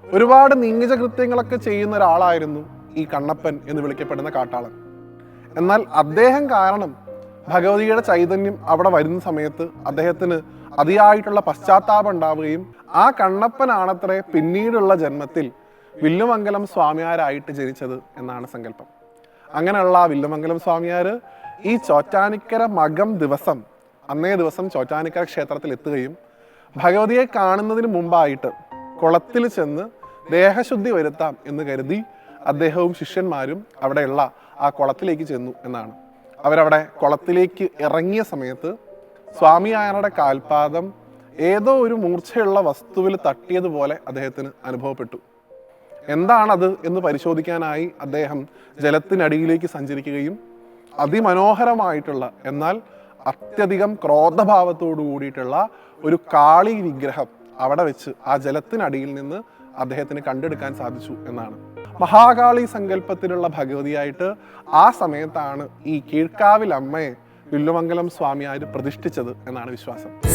ഒരുപാട് നീച കൃത്യങ്ങളൊക്കെ ചെയ്യുന്ന ഒരാളായിരുന്നു ഈ കണ്ണപ്പൻ എന്ന് വിളിക്കപ്പെടുന്ന കാട്ടാളൻ. എന്നാൽ അദ്ദേഹം കാരണം ഭഗവതിയുടെ ചൈതന്യം അവിടെ വരുന്ന സമയത്ത് അദ്ദേഹത്തിന് അതിയായിട്ടുള്ള പശ്ചാത്താപം ഉണ്ടാവുകയും ആ കണ്ണപ്പനാണത്രേ പിന്നീടുള്ള ജന്മത്തിൽ വില്ലുമംഗലം സ്വാമിയാരായിട്ട് ജനിച്ചത് എന്നാണ് സങ്കല്പം. അങ്ങനെയുള്ള വില്ലുമംഗലം സ്വാമിയാർ ഈ ചോറ്റാനിക്കര മകം ദിവസം അന്നേ ദിവസം ചോറ്റാനിക്കര ക്ഷേത്രത്തിൽ എത്തുകയും ഭഗവതിയെ കാണുന്നതിന് മുമ്പായിട്ട് കുളത്തിൽ ചെന്ന് ദേഹശുദ്ധി വരുത്താം എന്ന് കരുതി അദ്ദേഹവും ശിഷ്യന്മാരും അവിടെയുള്ള ആ കുളത്തിലേക്ക് ചെന്നു എന്നാണ്. അവരവിടെ കുളത്തിലേക്ക് ഇറങ്ങിയ സമയത്ത് സ്വാമിയാരുടെ കാൽപാദം ഏതോ ഒരു മൂർച്ചയുള്ള വസ്തുവിൽ തട്ടിയതുപോലെ അദ്ദേഹത്തിന് അനുഭവപ്പെട്ടു. എന്താണത് എന്ന് പരിശോധിക്കാനായി അദ്ദേഹം ജലത്തിനടിയിലേക്ക് സഞ്ചരിക്കുകയും അതിമനോഹരമായിട്ടുള്ള എന്നാൽ അത്യധികം ക്രോധഭാവത്തോടു കൂടിയിട്ടുള്ള ഒരു കാളി വിഗ്രഹം അവിടെ വെച്ച് ആ ജലത്തിനടിയിൽ നിന്ന് അദ്ദേഹത്തിന് കണ്ടെടുക്കാൻ സാധിച്ചു എന്നാണ്. മഹാകാളി സങ്കല്പത്തിലുള്ള ഭഗവതിയായിട്ട് ആ സമയത്താണ് ഈ കീഴ്ക്കാവിൽ അമ്മയെ വില്ലുമംഗലം സ്വാമിയാർ പ്രതിഷ്ഠിച്ചത് എന്നാണ് വിശ്വാസം.